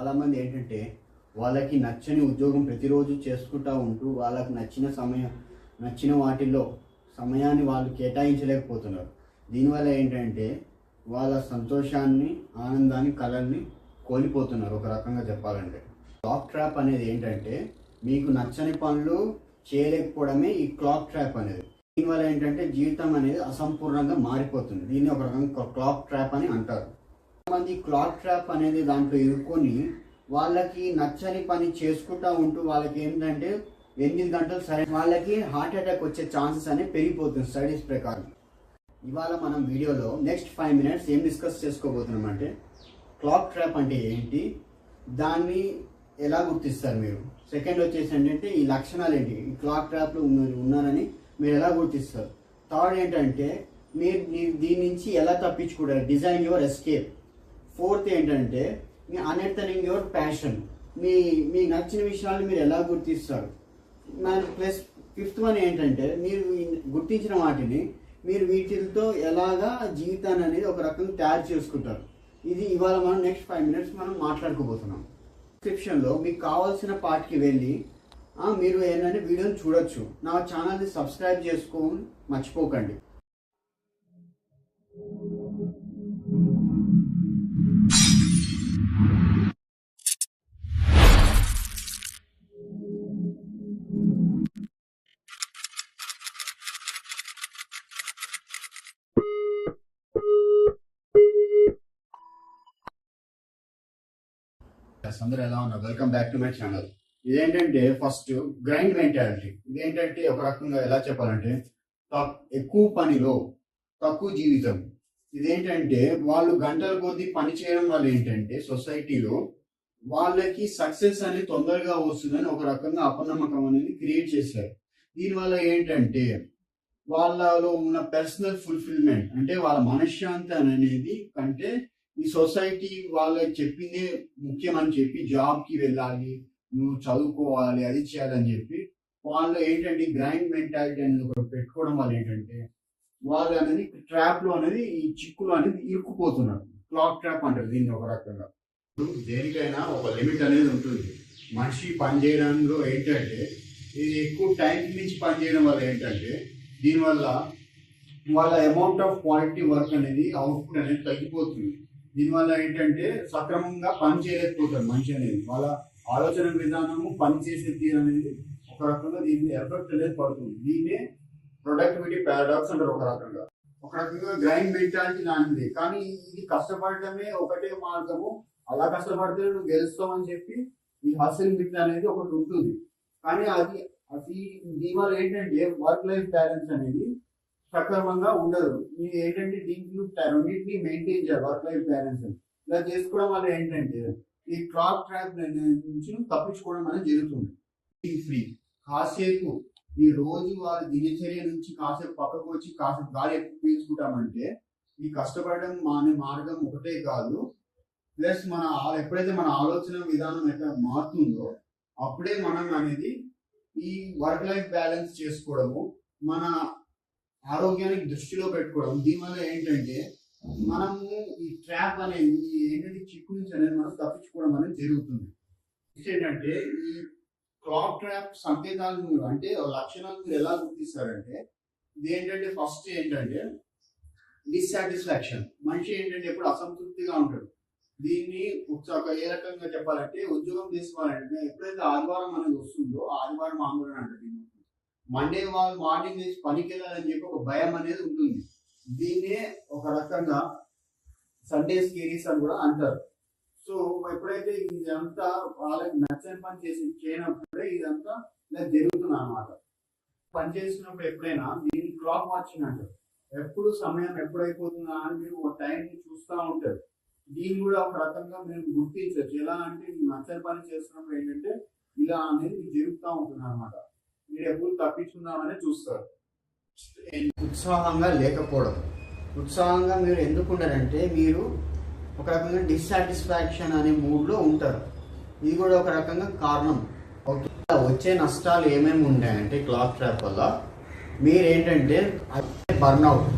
చాలామంది ఏంటంటే వాళ్ళకి నచ్చని ఉద్యోగం ప్రతిరోజు చేసుకుంటూ ఉంటూ వాళ్ళకి నచ్చిన వాటిల్లో సమయాన్ని వాళ్ళు కేటాయించలేకపోతున్నారు. దీనివల్ల ఏంటంటే వాళ్ళ సంతోషాన్ని, ఆనందాన్ని, కళల్ని కోల్పోతున్నారు. ఒక రకంగా చెప్పాలంటే క్లాక్ ట్రాప్ అనేది ఏంటంటే మీకు నచ్చని పనులు చేయలేకపోవడమే ఈ క్లాక్ ట్రాప్ అనేది. దీనివల్ల ఏంటంటే జీవితం అనేది అసంపూర్ణంగా మారిపోతుంది. దీన్ని ఒక రకంగా క్లాక్ ట్రాప్ అని అంటారు. కొంతమంది క్లాక్ ట్రాప్ అనేది దాంట్లో ఇరుక్కొని వాళ్ళకి నచ్చని పని చేసుకుంటూ ఉంటూ వాళ్ళకి ఏంటంటే 8 గంటలు వాళ్ళకి హార్ట్ అటాక్ వచ్చే ఛాన్సెస్ అనేవి పెరిగిపోతుంది స్టడీస్ ప్రకారం. ఇవాళ మనం వీడియోలో నెక్స్ట్ 5 minutes ఏం డిస్కస్ చేసుకోబోతున్నాం అంటే క్లాక్ ట్రాప్ అంటే ఏంటి, దాన్ని ఎలా గుర్తిస్తారు మీరు, సెకండ్ వచ్చేసి ఏంటంటే ఈ లక్షణాలు ఏంటి, ఈ క్లాక్ ట్రాప్లో ఉన్నారని మీరు ఎలా గుర్తిస్తారు, థర్డ్ ఏంటంటే మీరు దీని నుంచి ఎలా తప్పించుకుంటారు, డిజైన్ యువర్ ఎస్కేప్, ఫోర్త్ ఏంటంటే మీ అన్ఎర్నింగ్ యువర్ ప్యాషన్, మీ నచ్చిన విషయాలు మీరు ఎలా గుర్తిస్తారు, ప్లస్ ఫిఫ్త్ వన్ ఏంటంటే మీరు గుర్తించిన వాటిని మీరు వీటితో ఎలాగా జీవితాన్ని అనేది ఒక రకంగా తయారు చేసుకుంటారు. ఇది ఇవాళ మనం నెక్స్ట్ 5 minutes మనం మాట్లాడుకోబోతున్నాం. డిస్క్రిప్షన్లో మీకు కావాల్సిన పార్ట్కి వెళ్ళి మీరు ఏంటంటే వీడియోని చూడొచ్చు. నా ఛానల్ని సబ్స్క్రైబ్ చేసుకోని మర్చిపోకండి. అందరూ ఎలా ఉన్నారు? Welcome back to my channel. ఇదేంటంటే ఫస్ట్ గ్రైండ్ మెంటాలిటీ. ఇదేంటంటే ఒక రకంగా ఎలా చెప్పాలంటే ఎక్కువ పనిలో తక్కువ జీవితం. ఇదేంటంటే వాళ్ళు గంటల కొద్దీ పని చేయడం వల్ల ఏంటంటే సొసైటీలో వాళ్ళకి సక్సెస్ అనేది తొందరగా వస్తుందని ఒక రకంగా అపనమ్మకం అనేది క్రియేట్ చేశారు. దీనివల్ల ఏంటంటే వాళ్ళలో ఉన్న పర్సనల్ ఫుల్ఫిల్మెంట్ అంటే వాళ్ళ మనశ్శాంతి అనేది కంటే ఈ సొసైటీ వాళ్ళకి చెప్పిందే ముఖ్యమని చెప్పి జాబ్కి వెళ్ళాలి, నువ్వు చదువుకోవాలి, అది చేయాలని చెప్పి వాళ్ళు ఏంటంటే గ్రైండ్ మెంటాలిటీ అనేది ఒకటి పెట్టుకోవడం వల్ల ఏంటంటే వాళ్ళు అనేది ట్రాప్లో అనేది ఈ చిక్కులు అనేది ఇరుక్కుపోతున్నారు. క్లాక్ ట్రాప్ అంటారు దీన్ని ఒక రకంగా. దేనికైనా ఒక లిమిట్ అనేది ఉంటుంది. మనిషి పని చేయడంలో ఏంటంటే ఇది ఎక్కువ టైం నుంచి పని చేయడం వల్ల ఏంటంటే దీనివల్ల వాళ్ళ అమౌంట్ ఆఫ్ క్వాలిటీ వర్క్ అనేది అవుట్పుట్ అనేది తగ్గిపోతుంది. దీనివల్ల ఏంటంటే సక్రమంగా పని చేయలేకపోతారు మనిషి అనేది. వాళ్ళ ఆలోచన విధానము, పని చేసే తీరు అనేది ఒక రకంగా దీన్ని ఎఫెక్ట్ అనేది పడుతుంది. దీన్నే ప్రొడక్టివిటీ పారాడాక్స్ అంటారు. ఒక రకంగా గ్రైండ్ మెంటాలిటీ లాంటిది. కానీ ఇది కష్టపడటమే ఒకటే మార్గము, అలా కష్టపడితే నువ్వు గెలుస్తామని చెప్పి ఈ హస్టిల్ మిత్ అనేది ఒకటి ఉంటుంది. కానీ అది దీనివల్ల ఏంటంటే వర్క్ లైఫ్ బ్యాలెన్స్ అనేది సక్రమంగా ఉండదు. మీరు ఏంటంటే దీంట్లో రెండింటిని మెయింటైన్ చేయాలి, వర్క్ లైఫ్ బ్యాలెన్స్ అని. ఇలా చేసుకోవడం వల్ల ఏంటంటే ఈ క్లాక్ ట్రాప్ నుంచి తప్పించుకోవడం అనేది జరుగుతుంది. ఫ్రీ కాసేపు ఈ రోజు వారి దినచర్య నుంచి కాసేపు పక్కకు వచ్చి కాసేపు గాలి ఎక్కువ పీల్చుకుంటామంటే ఈ కష్టపడడం మానే మార్గం ఒకటే కాదు, ప్లస్ ఎప్పుడైతే మన ఆలోచన విధానం ఎక్కడ మారుతుందో అప్పుడే మనం అనేది ఈ వర్క్ లైఫ్ బ్యాలెన్స్ చేసుకోవడము, మన ఆరోగ్యానికి దృష్టిలో పెట్టుకోవడం. దీనివల్ల ఏంటంటే మనము ఈ ట్రాప్ అనేది ఏంటంటే చిక్కు నుంచి అనేది మనం తప్పించుకోవడం అనేది జరుగుతుంది. ఏంటంటే ఈ క్లాక్ ట్రాప్ సంకేతాలు అంటే లక్షణాలు మీరు ఎలా గుర్తిస్తారంటే ఇదేంటంటే ఫస్ట్ ఏంటంటే డిస్సాటిస్ఫాక్షన్. మనిషి ఏంటంటే ఎప్పుడు అసంతృప్తిగా ఉంటాడు. దీన్ని ఒక ఏ రకంగా చెప్పాలంటే ఉద్యోగం తీసుకోవాలంటే ఎప్పుడైతే ఆదివారం అనేది వస్తుందో ఆదివారం ఆందోళన అంటే మండే వాళ్ళు మార్నింగ్ చేసి పనికి వెళ్ళాలని చెప్పి ఒక భయం అనేది ఉంటుంది. దీన్నే ఒక రకంగా సండే స్కేరీస్ అని కూడా అంటారు. సో ఎప్పుడైతే ఇదంతా వాళ్ళకి నచ్చని పని చేయనప్పుడే ఇదంతా ఇలా జరుగుతుంది అన్నమాట. పని చేసినప్పుడు ఎప్పుడైనా దీన్ని క్లాక్ వాచింగ్ అంటారు. ఎప్పుడు సమయం ఎప్పుడైపోతుందా అని మీరు ఒక టైంని చూస్తూ ఉంటారు. దీన్ని కూడా ఒక రకంగా మేము గుర్తించవచ్చు. ఎలా అంటే నచ్చని పని చేస్తున్నప్పుడు ఏంటంటే ఇలా అనేది జరుగుతూ ఉంటుంది అన్నమాట. మీరు ఎప్పుడు తప్పించుకుందామని చూస్తారు. ఉత్సాహంగా లేకపోవడం. ఉత్సాహంగా మీరు ఎందుకు ఉండరంటే మీరు ఒక రకంగా డిస్సాటిస్ఫాక్షన్ అనే మూడ్లో ఉంటారు. ఇది కూడా ఒక రకంగా కారణం. వచ్చే నష్టాలు ఏమేమి ఉంటాయంటే క్లాక్ ట్రాప్ వల్ల మీరేంటంటే బర్న్అవుట్,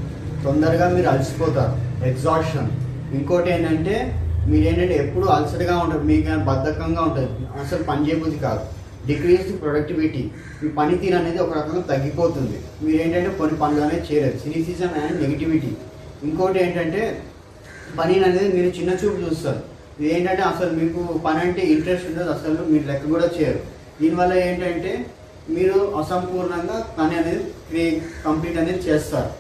తొందరగా మీరు అలసిపోతారు, ఎగ్జాషన్. ఇంకోటి ఏంటంటే మీరు ఏంటంటే ఎప్పుడు అలసటగా ఉంటుంది, మీకు బద్ధకంగా ఉంటుంది, అసలు పని చేయబుద్ధి కాదు. డిక్రీజ్ ప్రొడక్టివిటీ, మీ పనితీరు అనేది ఒక రకంగా తగ్గిపోతుంది. మీరు ఏంటంటే కొన్ని పనులు అనేది చేయలేదు. Cynicism and negativity. ఇంకోటి ఏంటంటే పని అనేది మీరు చిన్న చూపు చూస్తారు. ఇది ఏంటంటే అసలు మీకు పని అంటే ఇంట్రెస్ట్ ఉండదు, అసలు మీరు లెక్క కూడా చేయరు. దీనివల్ల ఏంటంటే మీరు అసంపూర్ణంగా పని అనేది కంప్లీట్ అనేది చేస్తారు.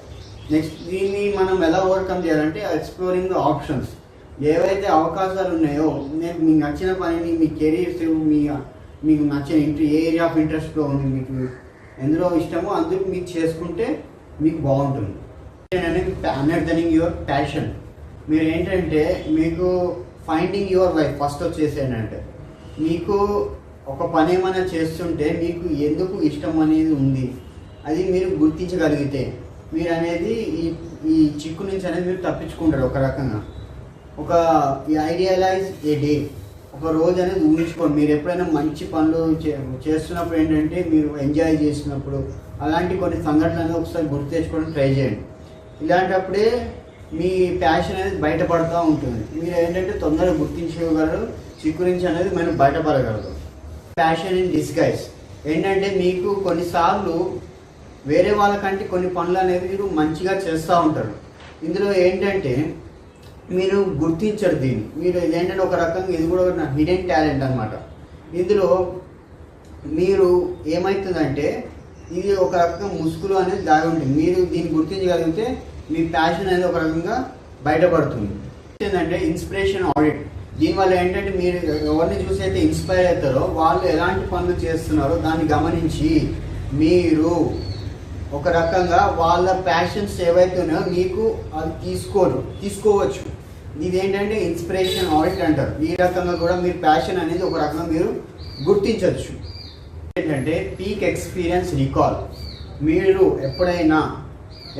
నెక్స్ట్ దీన్ని మనం ఎలా ఓవర్కమ్ చేయాలంటే ఎక్స్ప్లోరింగ్ ద ఆప్షన్స్. ఏవైతే అవకాశాలు ఉన్నాయో, నేను మీకు నచ్చిన పనిని, మీ కెరీర్స్, మీకు నచ్చిన ఏ ఏరియా ఆఫ్ ఇంట్రెస్ట్లో ఉంది, మీకు ఎందులో ఇష్టమో అందుకు మీకు చేసుకుంటే మీకు బాగుంటుంది. Understanding your passion. మీరు ఏంటంటే మీకు ఫైండింగ్ యువర్ లైఫ్ ఫస్ట్ వచ్చేసి ఏంటంటే మీకు ఒక పని ఏమైనా చేస్తుంటే మీకు ఎందుకు ఇష్టం అనేది ఉంది, అది మీరు గుర్తించగలిగితే మీరు అనేది ఈ చిక్కు నుంచి అనేది మీరు తప్పించుకుంటారు. ఒక రకంగా ఐడియలైజ్ ఏ డే, ఒక రోజు అనేది ఊహించుకోండి. మీరు ఎప్పుడైనా మంచి పనులు చేస్తున్నప్పుడు ఏంటంటే మీరు ఎంజాయ్ చేసినప్పుడు అలాంటి కొన్ని సంఘటనలు ఒకసారి గుర్తు తెచ్చుకోవడం ట్రై చేయండి. ఇలాంటప్పుడే మీ ప్యాషన్ అనేది బయటపడుతూ ఉంటుంది. మీరు ఏంటంటే తొందరగా గుర్తించగలరు, చిక్కు నుంచి అనేది మనం బయటపడగలరు. ప్యాషన్ ఇన్ డిస్గైజ్ ఏంటంటే మీకు కొన్నిసార్లు వేరే వాళ్ళకంటే కొన్ని పనులు అనేవి మీరు మంచిగా చేస్తూ ఉంటారు. ఇందులో ఏంటంటే మీరు గుర్తించరు దీన్ని. మీరు ఇదేంటంటే ఒక రకంగా ఇది కూడా హిడెన్ టాలెంట్ అనమాట. ఇందులో మీరు ఏమవుతుందంటే ఇది ఒక రకంగా ముసుగులు అనేది దాగి ఉంటుంది. మీరు దీన్ని గుర్తించగలిగితే మీ ప్యాషన్ అనేది ఒక రకంగా బయటపడుతుంది. ఏంటంటే ఇన్స్పిరేషన్ ఆడిట్. దీనివల్ల ఏంటంటే మీరు ఎవరిని చూసి అయితే ఇన్స్పైర్ అవుతారో వాళ్ళు ఎలాంటి పనులు చేస్తున్నారో దాన్ని గమనించి మీరు ఒక రకంగా వాళ్ళ ప్యాషన్స్ ఏవైతే ఉన్నాయో మీకు అది తీసుకోవచ్చు. ఇదేంటంటే ఇన్స్పిరేషన్ ఆడిట్ అంటారు. ఈ రకంగా కూడా మీరు ప్యాషన్ అనేది ఒక రకంగా మీరు గుర్తించవచ్చు. ఏంటంటే పీక్ ఎక్స్పీరియన్స్ రికాల్. మీరు ఎప్పుడైనా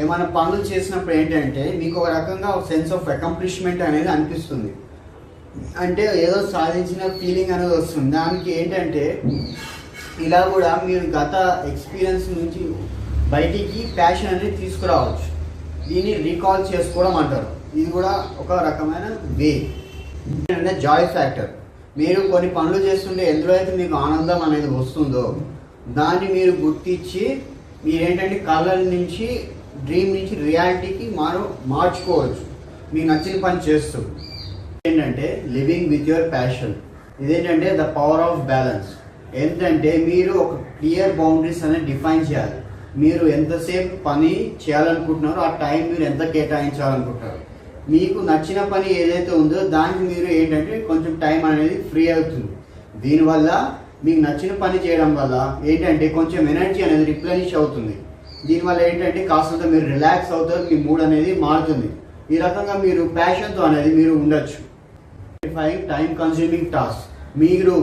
ఏమైనా పనులు చేసినప్పుడు ఏంటంటే మీకు ఒక రకంగా సెన్స్ ఆఫ్ అకంప్లిష్మెంట్ అనేది అనిపిస్తుంది. అంటే ఏదో సాధించిన ఫీలింగ్ అనేది వస్తుంది. దానికి ఏంటంటే ఇలా కూడా మీరు గత ఎక్స్పీరియన్స్ నుంచి బయటికి ప్యాషన్ అనేది తీసుకురావచ్చు. దీన్ని రీకాల్ చేసుకోవడం అంటారు. ఇది కూడా ఒక రకమైన వే. అంటే జాయ్ ఫ్యాక్టర్. మీరు కొన్ని పనులు చేస్తుంటే ఎందులో అయితే మీకు ఆనందం అనేది వస్తుందో దాన్ని మీరు గుర్తించి మీరేంటంటే కళల నుంచి, డ్రీమ్ నుంచి రియాలిటీకి మార్చుకోవచ్చు మీకు నచ్చిన పని చేస్తూ. ఏంటంటే లివింగ్ విత్ యువర్ ప్యాషన్. ఇదేంటంటే ద పవర్ ఆఫ్ బ్యాలెన్స్. ఏంటంటే మీరు ఒక క్లియర్ బౌండరీస్ అనేది డిఫైన్ చేయాలి. మీరు ఎంతసేపు పని చేయాలనుకుంటున్నారో ఆ టైం మీరు ఎంత కేటాయించాలనుకుంటున్నారు. మీకు నచ్చిన పని ఏదైతే ఉందో దానికి మీరు ఏంటంటే కొంచెం టైం అనేది ఫ్రీ అవుతుంది. దీనివల్ల మీకు నచ్చిన పని చేయడం వల్ల ఏంటంటే కొంచెం ఎనర్జీ అనేది రిప్లెనిష్ అవుతుంది. దీనివల్ల ఏంటంటే కాస్తంత మీరు రిలాక్స్ అవుతారు, మీ మూడ్ అనేది మారుతుంది. ఈ రకంగా మీరు ప్యాషన్తో అనేది మీరు ఉండొచ్చు. Time consuming task. మీరు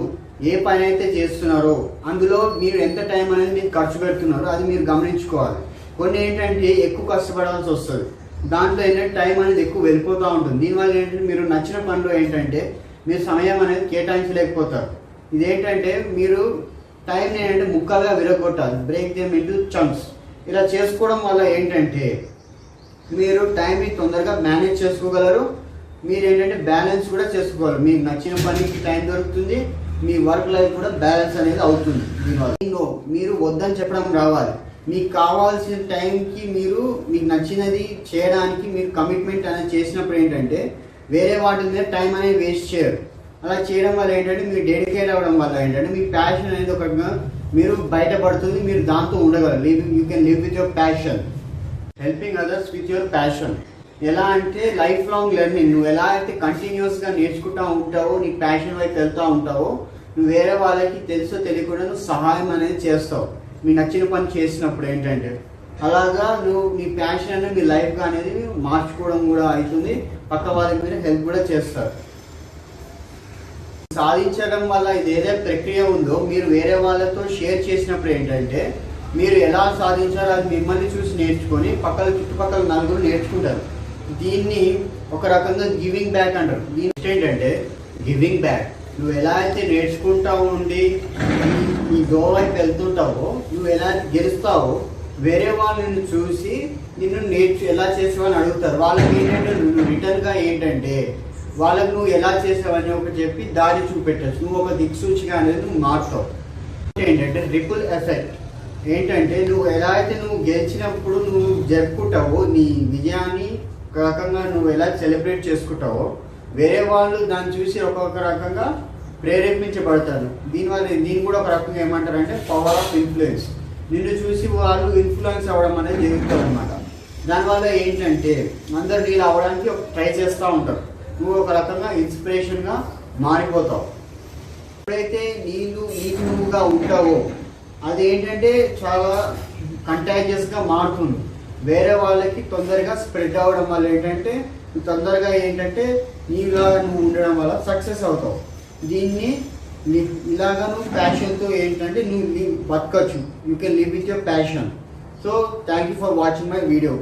ఏ పని అయితే చేస్తున్నారో అందులో మీరు ఎంత టైం అనేది మీరు ఖర్చు పెడుతున్నారో అది మీరు గమనించుకోవాలి. కొన్ని ఏంటంటే ఎక్కువ కష్టపడాల్సి వస్తుంది, దాంట్లో ఏంటంటే టైం అనేది ఎక్కువ వెళ్ళిపోతూ ఉంటుంది. దీనివల్ల ఏంటంటే మీరు నచ్చిన పనిలో ఏంటంటే మీరు సమయం అనేది కేటాయించలేకపోతారు. ఇదేంటంటే మీరు టైంని ఏంటంటే ముక్కలుగా విరగొట్టాలి, బ్రేక్ దేమ్ ఇంటూ చంక్స్. ఇలా చేసుకోవడం వల్ల ఏంటంటే మీరు టైంని తొందరగా మేనేజ్ చేసుకోగలరు. మీరు ఏంటంటే బ్యాలెన్స్ కూడా చేసుకోగలరు. మీకు నచ్చిన పనికి టైం దొరుకుతుంది, మీ వర్క్ లైఫ్ కూడా బ్యాలెన్స్ అనేది అవుతుంది. దీనివల్ల మీరు వద్దని చెప్పడం రావాలి. మీకు కావాల్సిన టైంకి మీకు నచ్చినది చేయడానికి మీరు కమిట్మెంట్ అనేది చేసినప్పుడు ఏంటంటే వేరే వాటి మీద టైం అనేది వేస్ట్ చేయరు. అలా చేయడం వల్ల ఏంటంటే మీరు డెడికేట్ అవ్వడం వల్ల ఏంటంటే మీ ప్యాషన్ అనేది ఒక మీరు బయటపడుతుంది. మీరు దాంతో ఉండగలరు. You can live with your passion. Helping others with your passion. ఎలా అంటే లైఫ్ లాంగ్ లెర్నింగ్. నువ్వు ఎలా అయితే కంటిన్యూస్గా నేర్చుకుంటూ ఉంటావో, నీ ప్యాషన్ వైపు వెళ్తూ ఉంటావో, నువ్వు వేరే వాళ్ళకి తెలుసో తెలియకుండా నువ్వు సహాయం అనేది చేస్తావు మీ నచ్చిన పని చేసినప్పుడు. ఏంటంటే అలాగా నువ్వు నీ ప్యాషన్ అనేది మీ లైఫ్గా అనేది మార్చుకోవడం కూడా అవుతుంది. పక్క వాళ్ళకి మీరు హెల్ప్ కూడా చేస్తారు. సాధించడం వల్ల ఇది ఏదైతే ప్రక్రియ ఉందో మీరు వేరే వాళ్ళతో షేర్ చేసినప్పుడు ఏంటంటే మీరు ఎలా సాధించాలో అది మిమ్మల్ని చూసి నేర్చుకొని చుట్టుపక్కల నలుగురు నేర్చుకుంటారు. దీన్ని ఒక రకంగా గివింగ్ బ్యాక్ అంటారు. దీని ఏంటంటే గివింగ్ బ్యాక్. నువ్వు ఎలా అయితే నేర్చుకుంటా ఉండి ఈ గోల్ వైపు వెళ్తుంటావో, నువ్వు ఎలా గెలుస్తావో వేరే వాళ్ళని చూసి నిన్ను ఎలా చేసావని అడుగుతారు. వాళ్ళకి ఏంటంటే నువ్వు రిటర్న్గా ఏంటంటే వాళ్ళకు నువ్వు ఎలా చేసావని ఒక చెప్పి దారి చూపెట్టచ్చు. నువ్వు ఒక దిక్సూచిగా అనేది నువ్వు మారుతావు. ఏంటంటే రిపుల్ ఎఫెక్ట్ ఏంటంటే నువ్వు ఎలా అయితే నువ్వు గెలిచినప్పుడు నువ్వు జరుపుకుంటావో నీ విజయాన్ని ఒక రకంగా నువ్వు ఎలా సెలబ్రేట్ చేసుకుంటావో వేరే వాళ్ళు దాన్ని చూసి ఒక్కొక్క రకంగా ప్రేరేపించబడతారు. దీన్ని కూడా ఒక రకంగా ఏమంటారంటే పవర్ ఆఫ్ ఇన్ఫ్లుయెన్స్. నిన్ను చూసి వాళ్ళు ఇన్ఫ్లుయెన్స్ అవ్వడం అనేది జరుగుతుంది అనమాట. దానివల్ల ఏంటంటే అందరు నీళ్ళు అవ్వడానికి ట్రై చేస్తూ ఉంటారు. నువ్వు ఒక రకంగా ఇన్స్పిరేషన్గా మారిపోతావు. ఎప్పుడైతే నువ్వుగా ఉంటావో అదేంటంటే చాలా కంటాజియస్గా మారుతుంది. వేరే వాళ్ళకి తొందరగా స్ప్రెడ్ అవ్వడం వల్ల ఏంటంటే తొందరగా ఏంటంటే నీలాగా నువ్వు ఉండడం వల్ల సక్సెస్ అవుతావు. దీన్ని ఇలాగా నువ్వు ప్యాషన్తో ఏంటంటే నువ్వు బతకచ్చు. You can live with your passion. So thank you for watching my video.